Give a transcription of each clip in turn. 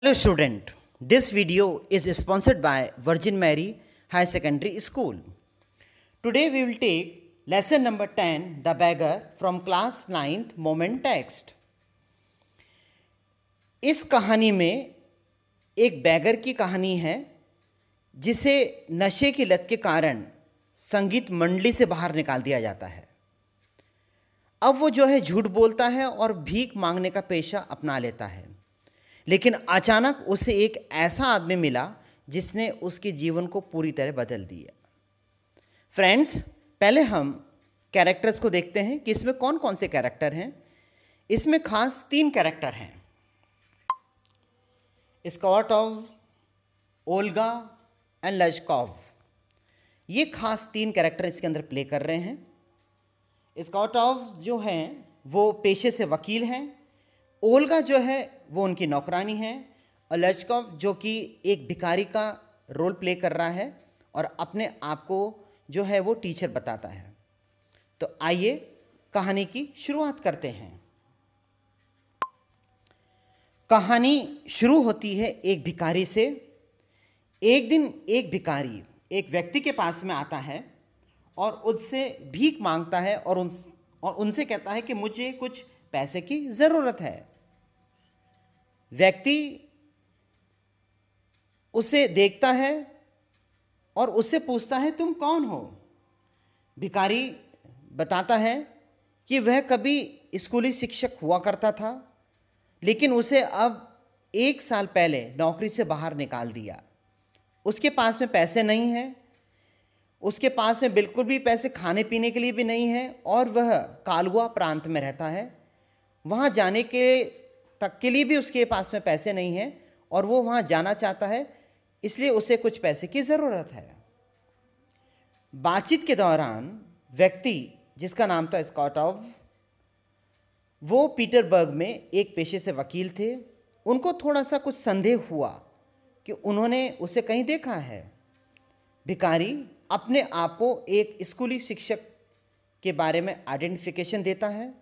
Hello student, this video is sponsored by Virgin Mary High Secondary School. Today we will take lesson number 10, The Beggar from class 9th moment text. इस कहानी में एक bagger की कहानी है जिसे नशे की लत के कारण संगीत मंडली से बाहर निकाल दिया जाता है। अब वो जो है झूठ बोलता है और भीख मांगने का पेशा अपना लेता है, लेकिन अचानक उसे एक ऐसा आदमी मिला जिसने उसके जीवन को पूरी तरह बदल दिया। फ्रेंड्स, पहले हम कैरेक्टर्स को देखते हैं कि इसमें कौन कौन से कैरेक्टर हैं। इसमें खास 3 कैरेक्टर हैं, स्कॉटॉव, ओल्गा एंड लजकॉव। ये खास 3 कैरेक्टर इसके अंदर प्ले कर रहे हैं। स्कॉटॉव जो हैं वो पेशे से वकील हैं, ओल्गा जो है वो उनकी नौकरानी है, और लजकॉव जो कि एक भिखारी का रोल प्ले कर रहा है और अपने आप को जो है वो टीचर बताता है। तो आइए कहानी की शुरुआत करते हैं। कहानी शुरू होती है एक भिखारी से। एक दिन एक भिखारी एक व्यक्ति के पास में आता है और उससे भीख मांगता है और उनसे कहता है कि मुझे कुछ पैसे की ज़रूरत है। व्यक्ति उसे देखता है और उससे पूछता है, तुम कौन हो? भिखारी बताता है कि वह कभी स्कूली शिक्षक हुआ करता था, लेकिन उसे अब 1 साल पहले नौकरी से बाहर निकाल दिया। उसके पास में पैसे नहीं हैं, उसके पास में बिल्कुल भी पैसे खाने पीने के लिए भी नहीं है, और वह कालुआ प्रांत में रहता है। वहाँ जाने के तक के लिए भी उसके पास में पैसे नहीं हैं और वो वहाँ जाना चाहता है, इसलिए उसे कुछ पैसे की ज़रूरत है। बातचीत के दौरान व्यक्ति जिसका नाम था स्कॉटॉव, वो पीटरबर्ग में एक पेशे से वकील थे। उनको थोड़ा सा कुछ संदेह हुआ कि उन्होंने उसे कहीं देखा है। भिखारी अपने आप को एक स्कूली शिक्षक के बारे में आइडेंटिफिकेशन देता है,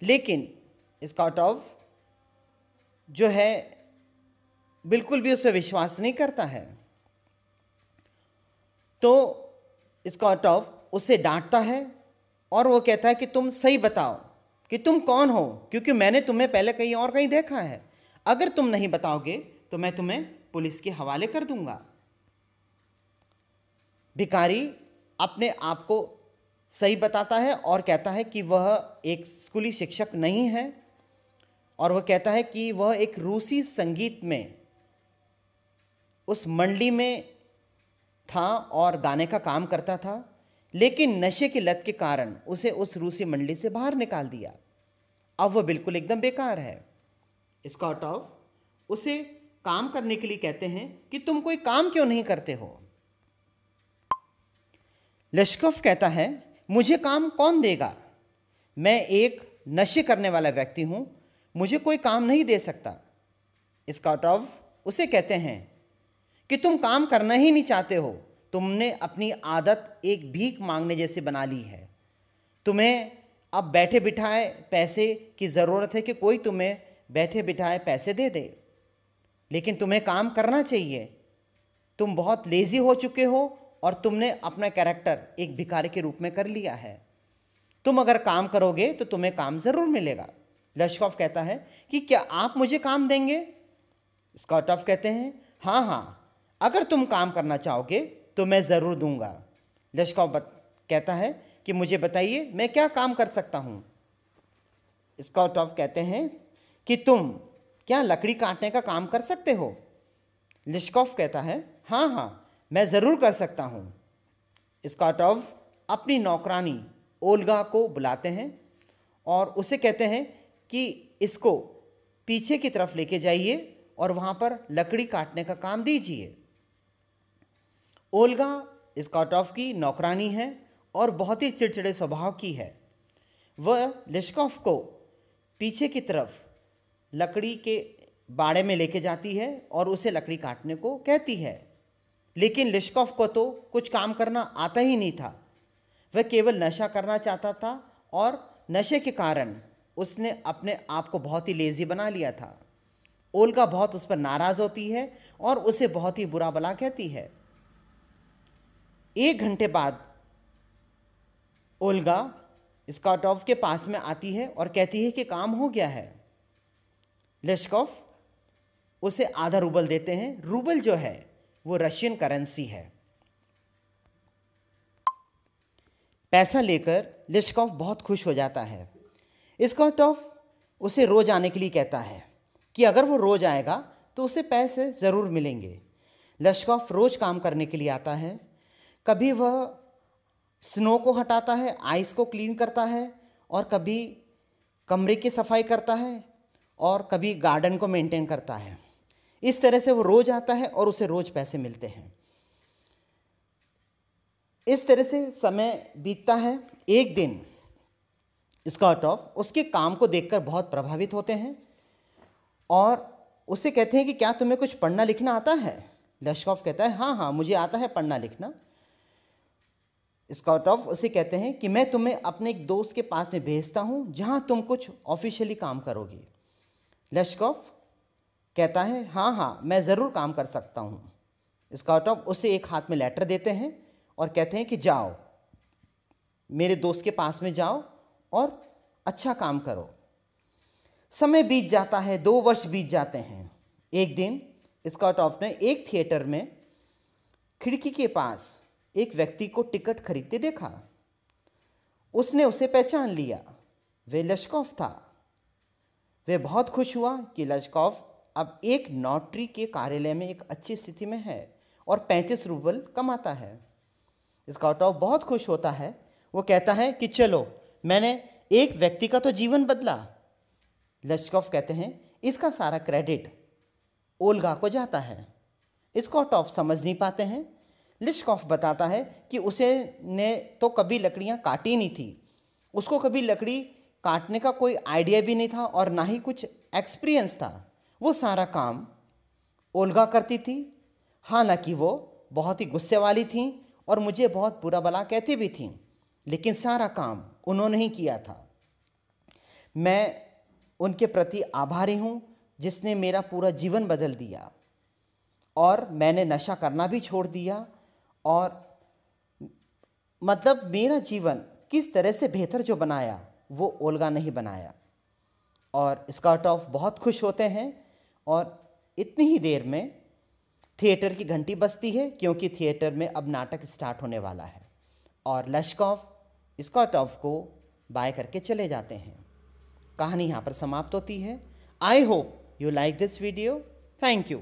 लेकिन स्कॉटॉव जो है बिल्कुल भी उस पर विश्वास नहीं करता है। तो स्कॉटॉव उसे डांटता है और वो कहता है कि तुम सही बताओ कि तुम कौन हो, क्योंकि मैंने तुम्हें पहले कहीं देखा है। अगर तुम नहीं बताओगे तो मैं तुम्हें पुलिस के हवाले कर दूंगा। भिखारी अपने आप को सही बताता है और कहता है कि वह एक स्कूली शिक्षक नहीं है, और वह कहता है कि वह एक रूसी संगीत में उस मंडली में था और गाने का काम करता था, लेकिन नशे की लत के कारण उसे उस रूसी मंडली से बाहर निकाल दिया। अब वह बिल्कुल एकदम बेकार है। स्कॉटॉव उसे काम करने के लिए कहते हैं कि तुम कोई काम क्यों नहीं करते हो? लजकॉव कहता है, मुझे काम कौन देगा? मैं एक नशे करने वाला व्यक्ति हूँ, मुझे कोई काम नहीं दे सकता। स्कॉटॉव उसे कहते हैं कि तुम काम करना ही नहीं चाहते हो, तुमने अपनी आदत एक भीख मांगने जैसे बना ली है। तुम्हें अब बैठे बिठाए पैसे की ज़रूरत है कि कोई तुम्हें बैठे बिठाए पैसे दे दे, लेकिन तुम्हें काम करना चाहिए। तुम बहुत लेज़ी हो चुके हो और तुमने अपना कैरेक्टर एक भिखारी के रूप में कर लिया है। तुम अगर काम करोगे तो तुम्हें काम ज़रूर मिलेगा। लजकॉव कहता है कि क्या आप मुझे काम देंगे? स्कॉटॉव कहते हैं, हाँ हाँ, अगर तुम काम करना चाहोगे तो मैं ज़रूर दूंगा। लजकॉव कहता है कि मुझे बताइए मैं क्या काम कर सकता हूँ। स्कॉटॉव कहते हैं कि तुम क्या लकड़ी काटने का काम कर सकते हो? लजकॉव कहता है, हाँ हाँ, मैं ज़रूर कर सकता हूँ। स्कॉटॉव अपनी नौकरानी ओल्गा को बुलाते हैं और उसे कहते हैं कि इसको पीछे की तरफ लेके जाइए और वहाँ पर लकड़ी काटने का काम दीजिए। ओल्गा स्कॉटॉव की नौकरानी है और बहुत ही चिड़चिड़े स्वभाव की है। वह लजकॉव को पीछे की तरफ लकड़ी के बाड़े में लेके जाती है और उसे लकड़ी काटने को कहती है, लेकिन लजकॉव को तो कुछ काम करना आता ही नहीं था। वह केवल नशा करना चाहता था और नशे के कारण उसने अपने आप को बहुत ही लेज़ी बना लिया था। ओल्गा बहुत उस पर नाराज़ होती है और उसे बहुत ही बुरा भला कहती है। 1 घंटे बाद ओल्गा स्काटोव के पास में आती है और कहती है कि काम हो गया है। लेश्कोव उसे आधा रूबल देते हैं। रूबल जो है वो रशियन करेंसी है। पैसा लेकर लेश्कोव बहुत खुश हो जाता है। स्काटोव उसे रोज आने के लिए कहता है कि अगर वो रोज आएगा तो उसे पैसे ज़रूर मिलेंगे। लेश्कोव रोज काम करने के लिए आता है। कभी वह स्नो को हटाता है, आइस को क्लीन करता है, और कभी कमरे की सफाई करता है, और कभी गार्डन को मेंटेन करता है। इस तरह से वो रोज आता है और उसे रोज पैसे मिलते हैं। इस तरह से समय बीतता है। एक दिन स्काटोव उसके काम को देखकर बहुत प्रभावित होते हैं और उसे कहते हैं कि क्या तुम्हें कुछ पढ़ना लिखना आता है? लेश्कोव कहता है हाँ हाँ मुझे आता है पढ़ना लिखना। स्काटोव उसे कहते हैं कि मैं तुम्हें अपने एक दोस्त के पास में भेजता हूँ जहाँ तुम कुछ ऑफिशियली काम करोगी। लेश्कोव कहता है हाँ हाँ मैं ज़रूर काम कर सकता हूँ। स्काटोव उसे एक हाथ में लेटर देते हैं और कहते हैं कि जाओ मेरे दोस्त के पास में जाओ और अच्छा काम करो। समय बीत जाता है, 2 वर्ष बीत जाते हैं। एक दिन स्काटोव ने एक थिएटर में खिड़की के पास एक व्यक्ति को टिकट खरीदते देखा। उसने उसे पहचान लिया, वे लेश्कोव था। वह बहुत खुश हुआ कि लेश्कोव अब एक नोटरी के कार्यालय में एक अच्छी स्थिति में है और 35 रूबल कमाता है। स्काटोव बहुत खुश होता है। वो कहता है कि चलो मैंने एक व्यक्ति का तो जीवन बदला। लेश्कोव कहते हैं इसका सारा क्रेडिट ओल्गा को जाता है। स्काटोव समझ नहीं पाते हैं। लेश्कोव बताता है कि उसे ने तो कभी लकड़ियाँ काटी नहीं थी, उसको कभी लकड़ी काटने का कोई आइडिया भी नहीं था और ना ही कुछ एक्सपीरियंस था। वो सारा काम ओल्गा करती थी। हालांकि वो बहुत ही गुस्से वाली थी और मुझे बहुत बुरा भला कहती भी थी, लेकिन सारा काम उन्होंने ही किया था। मैं उनके प्रति आभारी हूँ जिसने मेरा पूरा जीवन बदल दिया, और मैंने नशा करना भी छोड़ दिया, और मतलब मेरा जीवन किस तरह से बेहतर जो बनाया वो ओल्गा नहीं बनाया। और स्काटोव बहुत खुश होते हैं और इतनी ही देर में थिएटर की घंटी बजती है क्योंकि थिएटर में अब नाटक स्टार्ट होने वाला है, और लेश्कोव स्काटोव को बाय करके चले जाते हैं। कहानी यहाँ पर समाप्त होती है। I hope you like this video. Thank you.